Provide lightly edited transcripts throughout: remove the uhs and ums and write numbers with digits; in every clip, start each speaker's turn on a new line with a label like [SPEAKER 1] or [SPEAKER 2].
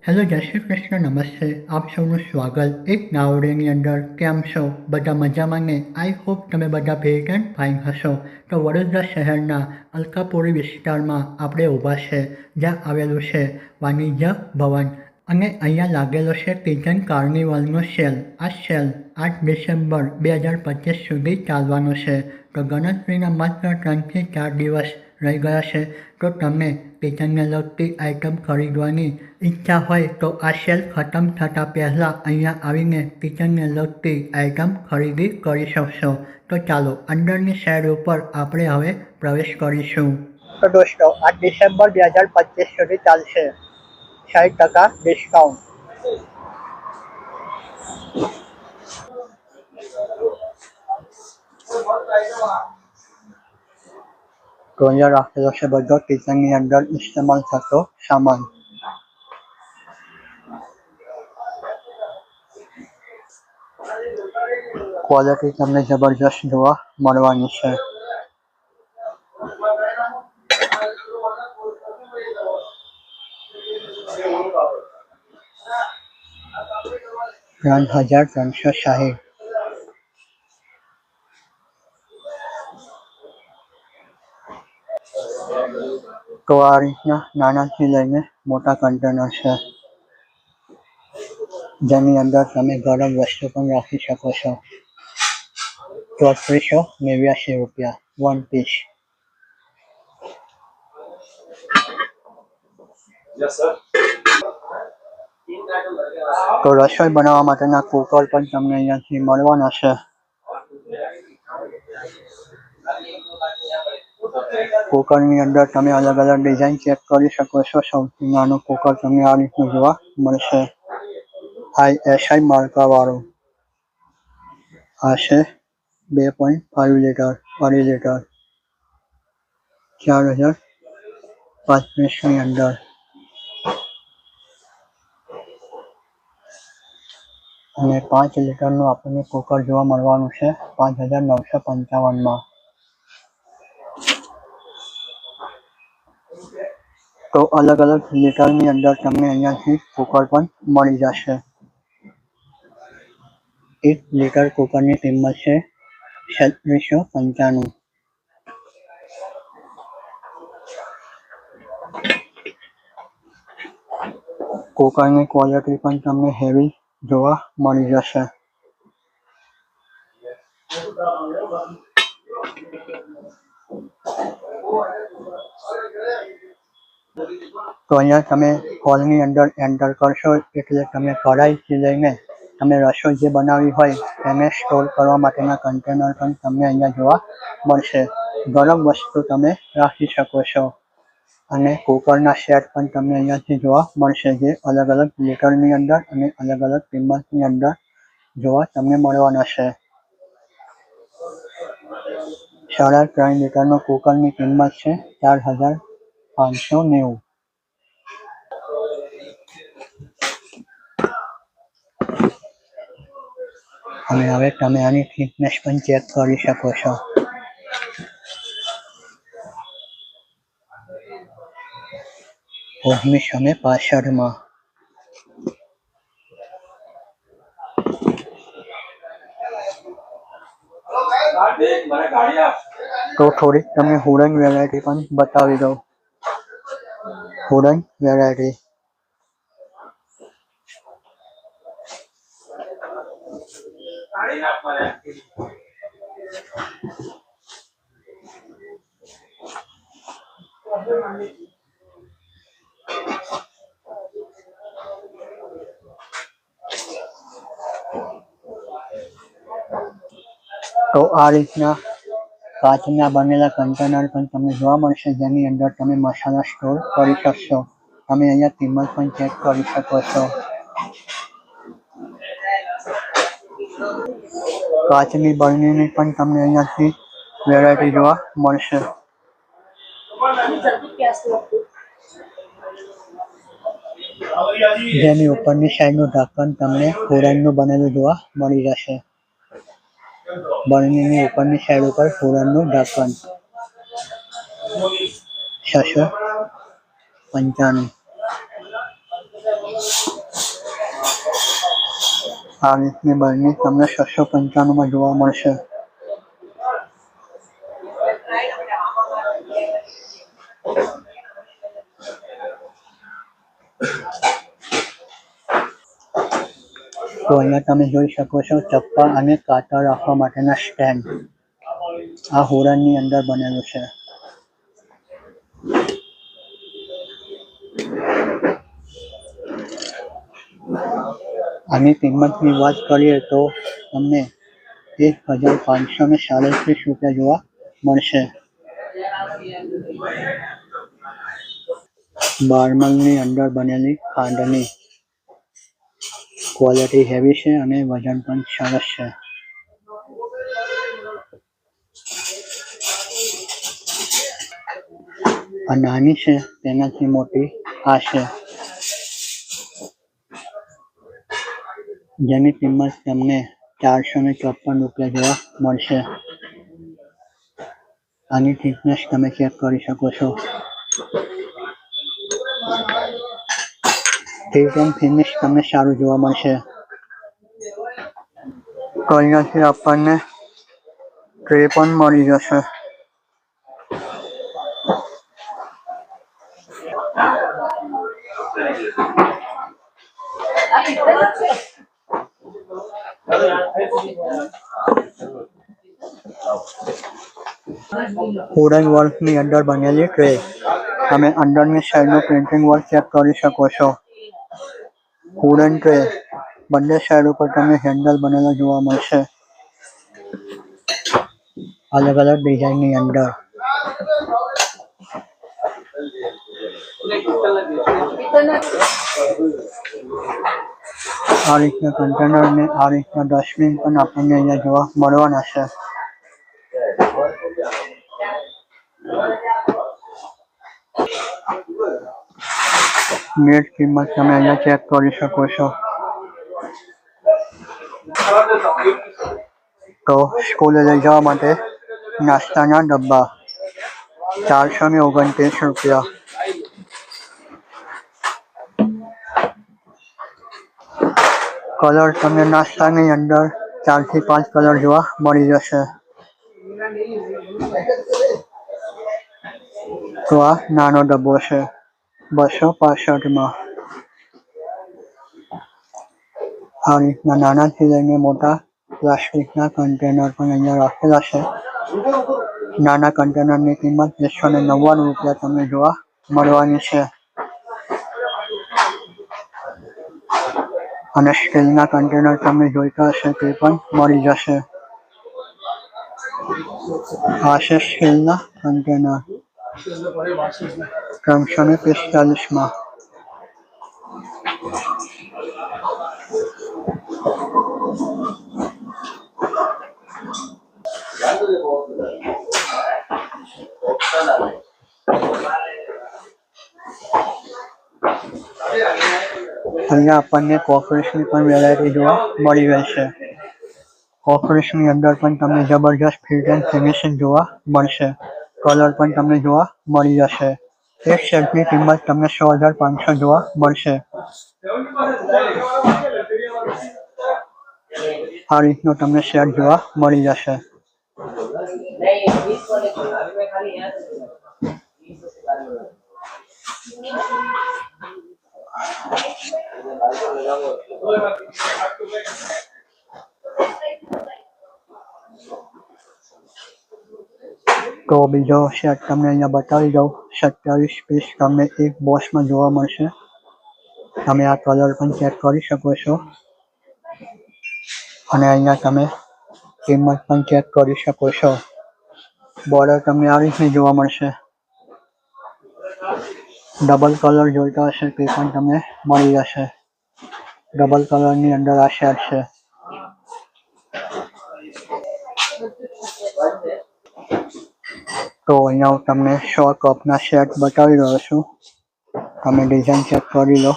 [SPEAKER 1] Hello જય શ્રી કૃષ્ણ નમસ્તે આપ સૌનું સ્વાગત એક નવા વિડીયોની અંદર કેમ છો બધા મજામાં ને આઈ હોપ તમે બધા ભેગ એન્ડ ફાઇન હશો તો વડોદરા શહેરના અલકાપુરી વિસ્તારમાં આપણે ઊભા છે જ્યાં આવેલું છે વાણિજ્ય ભવન અને અહીંયા લાગેલો છે કિચન કાર્નિવલનો સેલ આ સેલ 8 ડિસેમ્બર 2025 સુધી ચાલવાનો છે તો ગણતરીના માત્ર 3 થી 4 દિવસ રહી ગયા છે તો તમને કિચનને લગતી આઇટમ ખરીદવાની ઈચ્છા હોય તો આ સેલ ખતમ થતાં પહેલાં અહીંયા આવીને કિચનને લગતી આઇટમ ખરીદી કરી શકશો તો ચાલો અંદરની સાઈડ ઉપર આપણે હવે પ્રવેશ કરીશું તો દોસ્તો 8 ડિસેમ્બર 2025 સુધી ચાલશે 60% ડિસ્કાઉન્ટ તો અહીંયા રાખેલો છે બધો કિચનની અંદર ઇસ્તેમાલ થતો સામાન ક્વોલિટી તમને જબરજસ્ત જોવા મળવાની છે $3,360 તો આ રીતના નાનાથી લઈને મોટા કન્ટેનર છે જેની અંદર તમે ગરમ વસ્તુ પણ રાખી શકો છો ₹3489 1 પીસ તો રસોઈ બનાવવા માટેના કુકર પણ તમને અહીંયાથી મળવાના છે કુકરની અંદર તમે અલગ અલગ ડિઝાઇન ચેક કરી શકો છો સૌથી નાનું કુકર તમને આ રીતનું જોવા મળશે ISI માર્કાવાળું આ છે 2.5 લીટર 2.5 લીટર 4035 ની અંદર અને 5 લીટરનું આપણને કુકર જોવા મળવાનું છે 5955 માં તો અલગ અલગ લીટરની અંદર તમને અહીંયાથી કુકર પણ મળી જશે 1 લીટર કુકરની કિંમત છે 3695 કુકરની ક્વોલિટી પણ તમને હેવી જોવા મળી જશે તો અહીંયા તમે હોલની અંદર એન્ટર કરશો એટલે તમે કઢાઈથી લઈને તમે રસોઈ જે બનાવી હોય તેને સ્ટોર કરવા માટેના કન્ટેનર પણ તમને અહીંયા જોવા મળશે ગરમ વસ્તુ તમે રાખી શકો છો અને કુકરના સેટ પણ તમને અહીંયાથી જોવા મળશે જે અલગ અલગ લીટરની અંદર અને અલગ અલગ કિંમતની અંદર જોવા તમને મળવાના છે 3.5 લીટરનો કુકરની કિંમત છે 4590 અને હવે તમે આની થિકનેસ પણ ચેક કરી શકો છો ઓગણીસોને 65 માં તો થોડીક તમને હુડન વેરાયટી પણ બતાવી દઉં હુડન વેરાયટી તો આ રીતના કાચના બનેલા કન્ટેનર પણ તમને જોવા મળશે જેની અંદર તમે મસાલા સ્ટોર કરી શકશો તમે અહીંયા કિંમત પણ ચેક કરી શકો છો કાચની બરણીની પણ તમને અહીંયાથી વેરાયટી જોવા મળશે. જેની ઉપરની સાઈડનું ઢાંકણ તમને હુરાઈનું બનેલું જોવા મળી જશે. બરણીની ઉપરની સાઈડ ઉપર હુરાઈનું ઢાંકણ 695. આ રીતની બરણી તમને 695 જોવા મળશે. તો અહીંયા તમે જોઈ શકો છો ચપ્પા અને કાંટા રાખવા માટેના સ્ટેન્ડ આ હુરાઈની અંદર બનેલું છે. આની કિંમતની વાત કરીએ તો તમને 1537 રૂપિયા જોવા મળશે. બારમલની અંદર બનેલી ખાંડની ક્વોલિટી હેવી છે અને વજન પણ સરસ છે. આ નાની છે તેનાથી મોટી આ છે, જેની કિંમત તમને 454 રૂપિયા જોવા મળશે. આની થિકનેસ તમે ચેક કરી શકો છો. ફિટ એન્ડ ફિનિશ તમને સારું જોવા મળશે. તો અહીંયાથી આપણને ટ્રે પણ મળી જશે. વુડન વર્કની અંદર બનેલી ટ્રે. તમે અંદરની સાઈડનું પ્રિન્ટિંગ વર્ક ચેક કરી શકો છો. વુડન ટ્રે બંને સાઈડ ઉપર તમને હેન્ડલ બનેલો જોવા મળશે અલગ અલગ ડિઝાઇનની અંદર. આ રીતના કન્ટેનર અને આ રીતના ડસ્ટબિન પણ આપણને અહીંયા જોવા મળવાના છે. નેટ કિંમત તમે અહીંયા ચેક કરી શકો છો. તો સ્કૂલે લઈ જવા માટે નાસ્તાના ડબ્બા 429 રૂપિયા. કલર તમને નાસ્તાની અંદર 4 થી 5 કલર જોવા મળી જશે. તો આ નાનો ડબ્બો છે 265 આ રીતના નાનાથી લઈને મોટા પ્લાસ્ટિકના કન્ટેનર પણ અહીંયા રાખેલા છે. નાના કન્ટેનરની કિંમત 299 રૂપિયા તમને જોવા મળવાની છે. અને સ્ટીલના કન્ટેનર તમે જોઈતા હશે તે પણ મળી જશે. આ છે સ્ટીલના કન્ટેનર 345. અહીંયા આપણને કોફીસની પણ વેરાયટી જોવા મળી રહેશે. કોફીસની અંદર પણ તમને જબરજસ્ત ફિટ એન્ડ ફિનિશિંગ જોવા મળશે. કલર પણ તમને જોવા મળી જશે. એક સેટની કિંમત તમને 6,500 જોવા મળશે. આ રીતનો તમને સેટ જોવા મળી જશે. તો બીજો સેટ તમને અહીંયા બતાવી દઉં. 27 પીસ તમને એક બોક્સમાં જોવા મળશે. તમે આ કલર પણ ચેક કરી શકો છો અને અહીંયા તમે કિંમત પણ ચેક કરી શકો છો. બોર્ડર તમને આ રીતની જોવા મળશે. ડબલ કલર જોઈતા હશે તે પણ તમને મળી જશે. ડબલ કલરની અંદર આ સેટ છે. તો અહીંયા હું તમને 100 કપના સેટ બતાવી રહ્યો છું. તમે ડિઝાઇન ચેક કરી લો.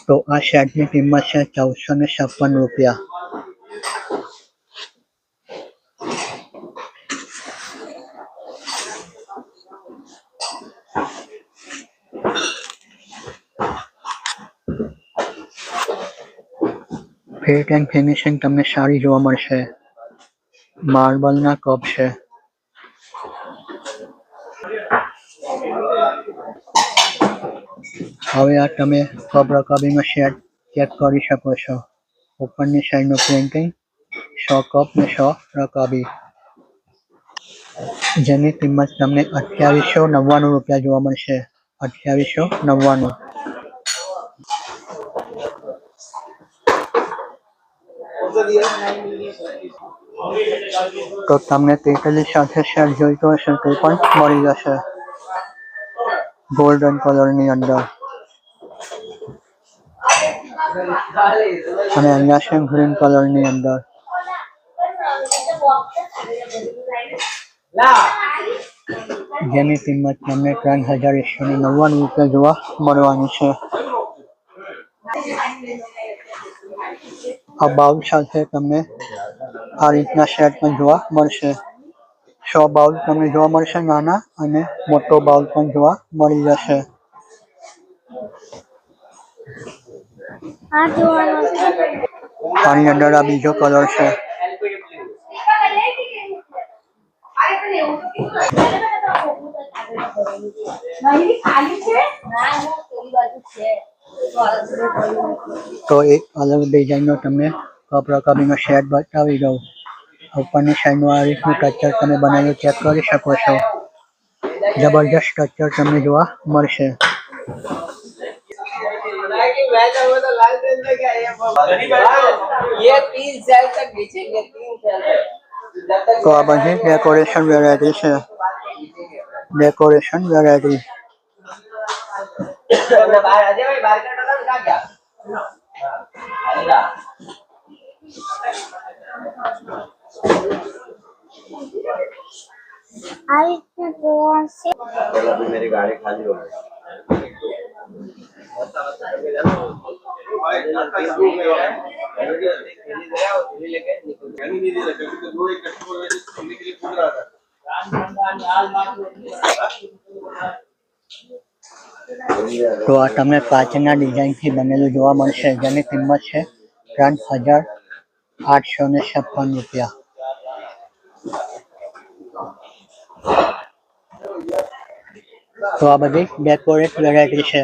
[SPEAKER 1] તો આ સેટની કિંમત છે 1456 રૂપિયા. ફિટ એન્ડ ફિનિશિંગ તમને સારી જોવા મળશે. માર્બલના કપ છે. હવે આ તમે કપ રકાબીનો સેટ ચેક કરી શકો છો. ઉપરની સાઈડનું પ્રિન્ટિંગ, 100 કપ ને 100 રકાબી, જેની કિંમત તમને 2899 રૂપિયા જોવા મળશે. 2899. તો તમને કેટલી સાથે સેટ જોઈતો હશે તે પણ મળી જશે ગોલ્ડન કલરની અંદર. અને અહીંયા છે ગ્રીન કલરની અંદર. જેની કિંમત તમને 3199 રૂપિયા જોવા મળવાની છે. આ બાઉલ સાથે તમને આ રીતના સેટ પણ જોવા મળશે. 100 બાઉલ તમને જોવા મળશે નાના, અને મોટો બાઉલ પણ જોવા મળી જશે. આની અંદર આ બીજો કલર છે. તો એક અલગ ડિઝાઇનનો તમને કપ રકાબીનો સેટ બતાવી દઉં. ઉપરની સાઈડનું આ રીતનું સ્ટ્રક્ચર તમે બનાવી ચેક કરી શકો છો. જબરજસ્ત સ્ટ્રક્ચર તમને જોવા મળશે. તો આ બધી ડેકોરેશન વેરાયટી છે. Decoration variety.
[SPEAKER 2] मेरी गाड़ी खाली हो गई.
[SPEAKER 1] તો આ તમને કાચના ડિઝાઇનથી બનેલું જોવા મળશે, જેની કિંમત છે 3856 રૂપિયા. તો આ બધી ડેકોરેટ વેરાયટી છે.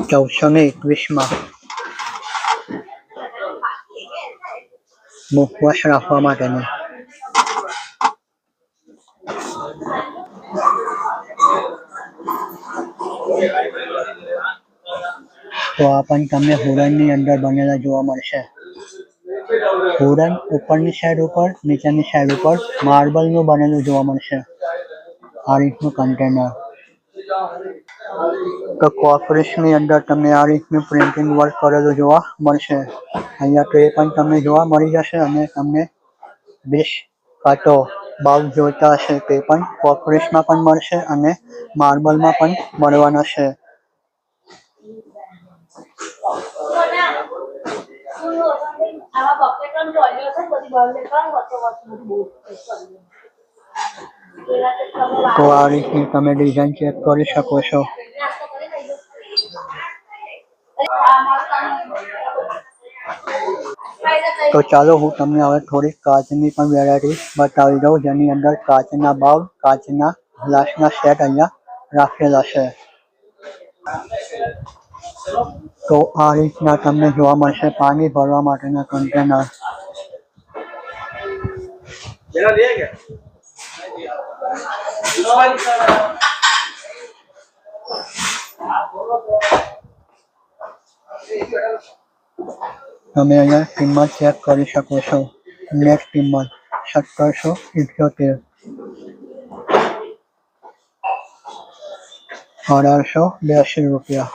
[SPEAKER 1] $1421 મુખવાસ રાખવા માટેનું. તો આ પણ તમને હુડનની અંદર બનેલા જોવા મળશે. હુડન ઉપરની સાઈડ ઉપર, નીચેની સાઈડ ઉપર માર્બલનું બનેલું જોવા મળશે. આ રીતનું કન્ટેનર. તો કોર્પોરેશનની અંદર તમને આ રીતનું પ્રિન્ટિંગ વર્ક કરેલું જોવા મળશે. અહીંયા ટ્રે પણ તમને જોવા મળી જશે, અને તમને ડિશ કાં તો બાઉલ જોઈતા હશે તે પણ કોર્પોરેશનમાં પણ મળશે, અને માર્બલમાં પણ મળવાના છે. તો આ રીતની તમે ડિઝાઇન ચેક કરી શકો છો. તો ચાલો હું તમને હવે થોડી કાચની પણ વેરાયટી બતાવી દઉં, જેની અંદર કાચના બાઉલ, કાચના ગ્લાસના સેટ અહીંયા રાખેલા છે. તો આ રીતના તમને જોવા મળશે પાણી ભરવા માટેના કન્ટેનર. તમે અહીંયા કિંમત ચેક કરી શકો છો. નેટ કિંમત 1778, 1882 રૂપિયા.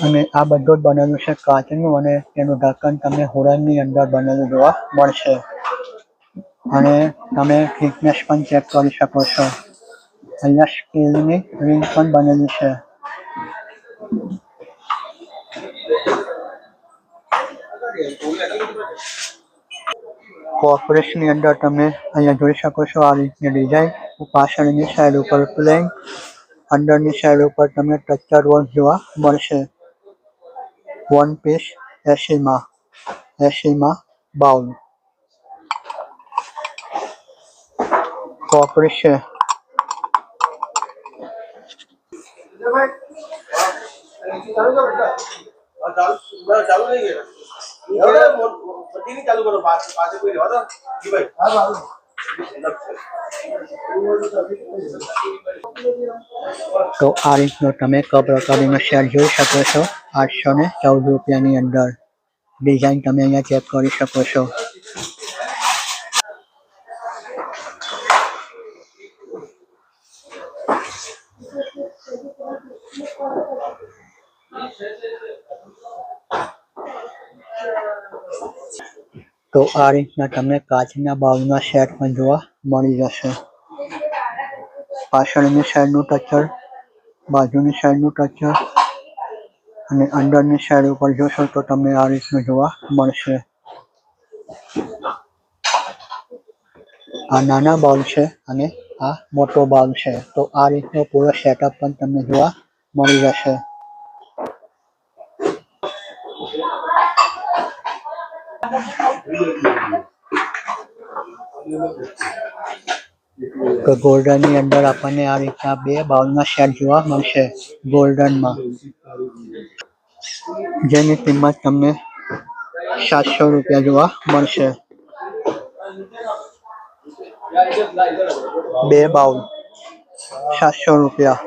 [SPEAKER 1] અને આ બધું જ બનેલું છે કાચનું અને તેનું ઢાંકણ તમને હોળની અંદર બનેલું જોવા મળશે. અને તમે થિકનેસ પણ ચેક કરી શકો છો. અહીંયા સ્ટીલની રિંગ પણ બનેલી છે. કોર્પોરેશનની અંદર તમે અહીંયા જોઈ શકો છો આ રીતની ડિઝાઇન. પાછળની સાઈડ ઉપર પ્લેન, અંદરની સાઈડ ઉપર તમને ટચર વર્ક જોવા મળશે. વન પીસ 80માં બાઉલ. કોપરી છે. તો આ રીતનો તમે કપ રકાબીનો સેટ જોઈ શકો છો. 814 રૂપિયાની અંદર ડિઝાઇન તમે અહીંયા ચેક કરી શકો છો. તો આ રીતના તમને કાચના બાઉલના સેટ પણ જોવા મળી જશે. પાછળની સાઈડનું ટચર, બાજુની સાઈડનું ટચર અને અંદરની સાઈડ ઉપર જોશો તો તમને આ રીતનું જોવા મળશે. આ નાના બાઉલ છે અને આ મોટો બાઉલ છે. તો આ રીતનો પૂરો સેટઅપ પણ તમને જોવા મળી જશે. તો ગોલ્ડનની અંદર આપણને આ રીતના બે બાઉલના સેટ જોવા મળશે ગોલ્ડનમાં, જેની કિંમત તમને 700 રૂપિયા જોવા મળશે. બે બાઉલ 700 રૂપિયા.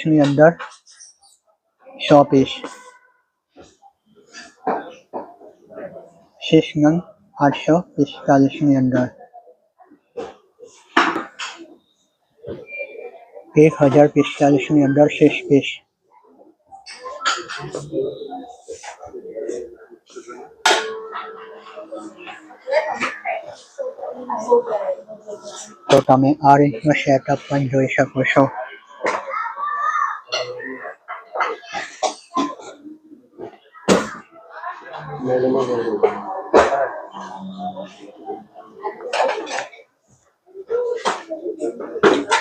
[SPEAKER 1] ની અંદર 100 પીસ. 6 નંગ 845 ની અંદર 1045 ની અંદર 6 પીસ. તો તમે આ રીતનો સેટઅપ પણ જોઈ શકો છો.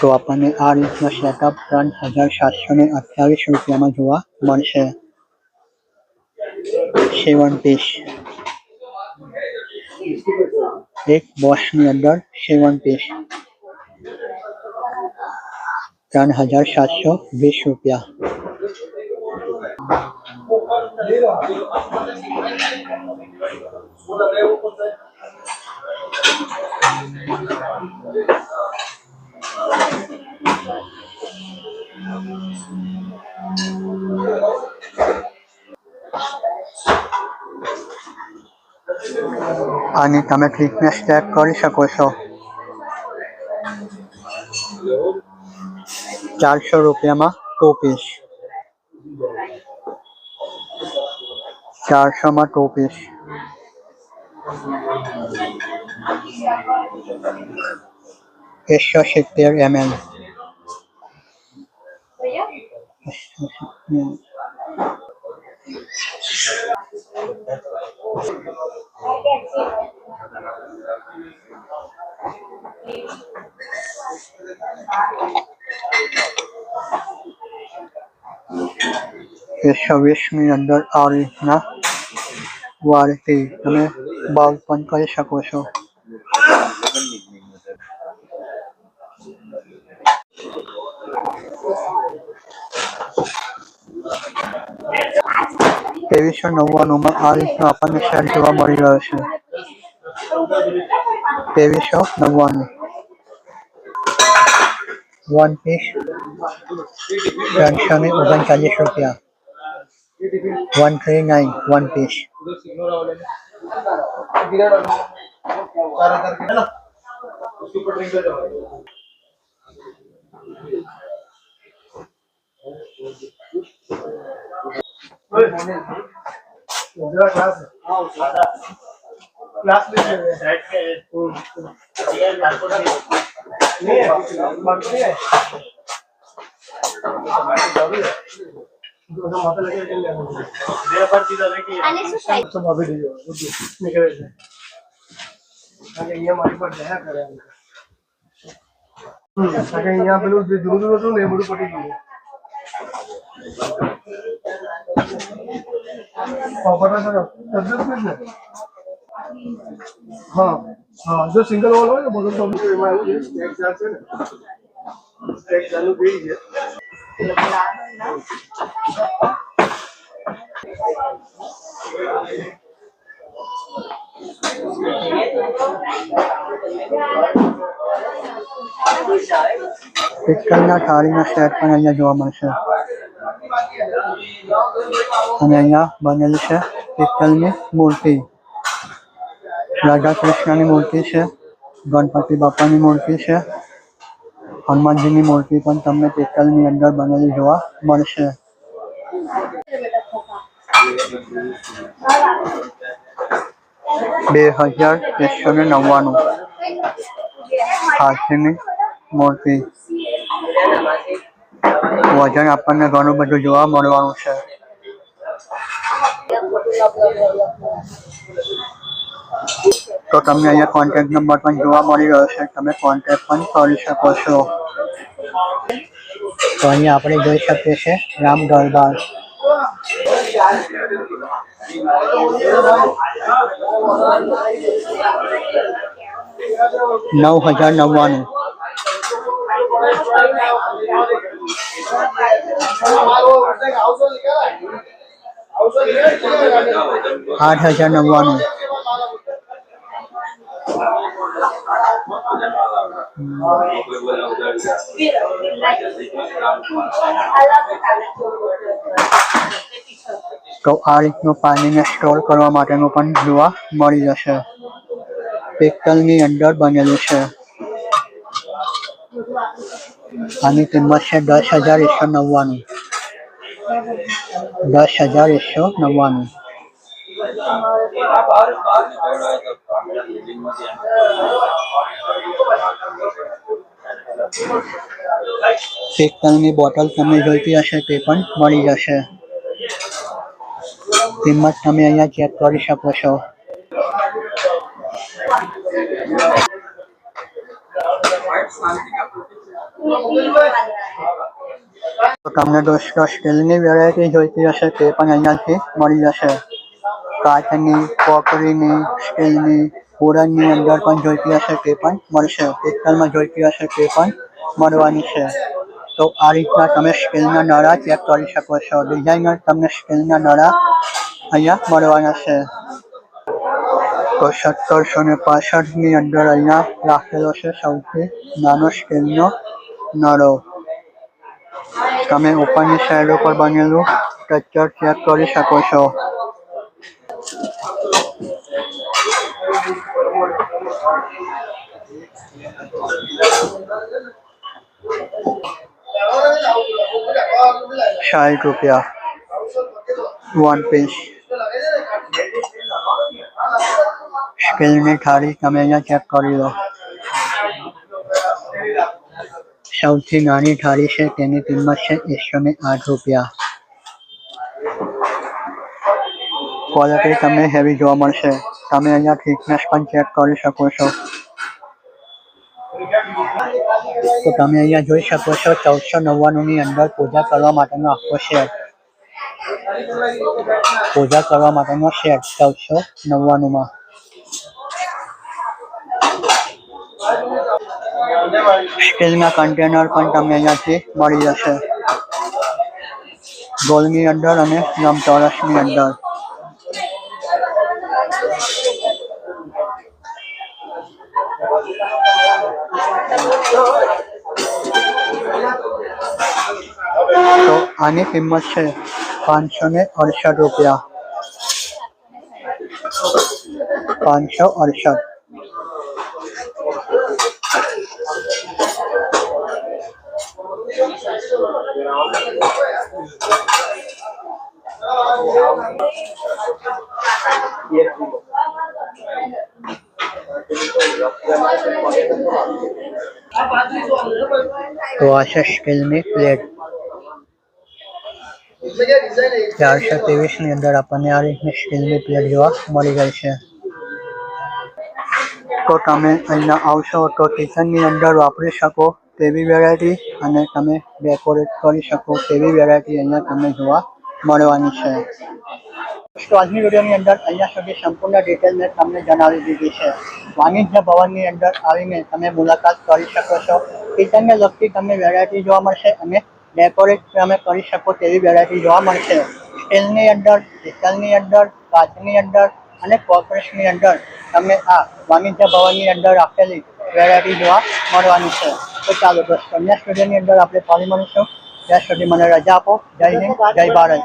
[SPEAKER 1] તો આપણને આ રીતનો સેટઅપ 3728 રૂપિયામાં જોવા મળશે. 7 પીસ. એક બોક્સની અંદર 7 પીસ. 3720 રૂપિયા. આની તમે થિકનેસ ચેક કરી શકો છો. 400 રૂપિયામાં 2 પીસ. 400માં 2 પીસ. 170 ml. ની અંદર આ રીતના વાળથી તમે બાઉલ પણ કરી શકો છો. ₹2399 આ રીતનો આપણને સેટ જોવા મળી રહ્યો છે. 2399 વન પીસ ₹339 139 વન પીસ.
[SPEAKER 3] અહીંયા પેલું જે જૂનું હતું ને એ બધું પટી ગયું. हाँ हाँ जो सिंगल वॉल હોય ને બોલો તો એમાં સ્ટેક ચાલશે ને સ્ટેક ચાલુ થઈ છે.
[SPEAKER 1] પિત્તળના થાળીના સેટ પણ અહીંયા જોવા મળશે. અને અહીંયા બનેલી છે પિત્તળની મૂર્તિ. રાધા કૃષ્ણની મૂર્તિ છે, ગણપતિ બાપાની મૂર્તિ છે, હનુમાનજીની મૂર્તિ પણ તમને પિત્તળની અંદર બનેલી જોવા મળશે. ₹2199 હાથીની મૂર્તિ. વજન આપણને ઘણું બધું જોવા મળવાનું છે. તો તમને અહીંયા કોન્ટેક્ટ નંબર પણ જોવા મળી રહ્યો છે, તમે કોન્ટેક્ટ પણ કરી શકો છો. તો અહીંયા આપણે જોઈ શકીએ છીએ રામ દરબાર. ₹9099 ₹8099 તો આ રીતનું પાણીને સ્ટોર કરવા માટેનું પણ જોવા મળી જશે. પિત્તળની અંદર બનેલું છે. આની કિંમત છે ₹10,199. ₹10,199. પિત્તળની બોટલ તમને જોઈતી હશે તે પણ મળી જશે. કિંમત તમે અહીંયા ચેક કરી શકો છો. તો તમને દોસ્તો સ્ટીલની વેરાયટી જોઈતી હશે તે પણ અહીંયાથી મળી જશે. કાચની, કોપરીની, સ્ટીલની, પુરાણની અંદર પણ જોઈતી હશે તે પણ મળશે. પિત્તળમાં જોઈતી હશે તે પણ મળવાની છે. તો આ રીતના તમે સ્ટીલના નળા ચેક કરી શકો છો. ડિઝાઇનર તમને સ્ટીલના નળા અહીંયા મળવાના છે. તો 1765ની અંદર અહીંયા રાખેલો છે સૌથી નાનો સ્ટીલનો નળો. તમે ઉપરની સાઈડ ઉપર બનેલું સ્ટ્રક્ચર ચેક કરી શકો છો. ₹60 વન પીસ. સ્ટીલની થાળી તમે અહીંયા ચેક કરી લો. સૌથી નાની થાળી છે તેની કિંમત છે ₹108. ક્વોલિટી તમને હેવી જોવા મળશે. તમે અહીંયા થિકનેસ પણ ચેક કરી શકો છો. તો તમે અહીંયા જોઈ શકો છો 1499ની અંદર પૂજા કરવા માટેનો આખો સેટ. પૂજા કરવા માટેનો સેટ 1499માં. સ્ટીલના કન્ટેનર પણ તમને અહીંયાથી મળી જશે, ગોળની અંદર અને લંબચોરસની અંદર. તો આની કિંમત છે 568 રૂપિયા. 568. તો આ છે સ્ટીલની પ્લેટ. 423ની અંદર આપણને આ રીતની સ્ટીલની પ્લેટ જોવા મળી ગઈ છે. તો તમે અહીંયા આવશો તો કિચનની અંદર વાપરી શકો તેવી વેરાયટી અને તમે ડેકોરેટ કરી શકો તેવી વેરાયટી અહીંયા તમને જોવા મળવાની છે. તો આજની વિડીયોની અંદર અહીંયા સુધી સંપૂર્ણ ડિટેલ મેં તમને જણાવી દીધી છે. વાણિજ્ય ભવનની અંદર આવીને તમે મુલાકાત કરી શકો છો. કિચનને લગતી તમને વેરાયટી જોવા મળશે અને ડેકોરેટ તમે કરી શકો તેવી વેરાયટી જોવા મળશે. સ્ટીલની અંદર, પિત્તળની અંદર, કાચની અંદર અને કોપર્સની અંદર તમને આ વાણિજ્ય ભવનની અંદર રાખેલી વેરાયટી જોવા મળવાની છે. તો ચાલો દોસ્તો, નેક્સ્ટ વિડીયોની અંદર આપણે ફરી મળીશું. ત્યાં સુધી મને રજા આપો. જય હિન્દ, જય ભારત.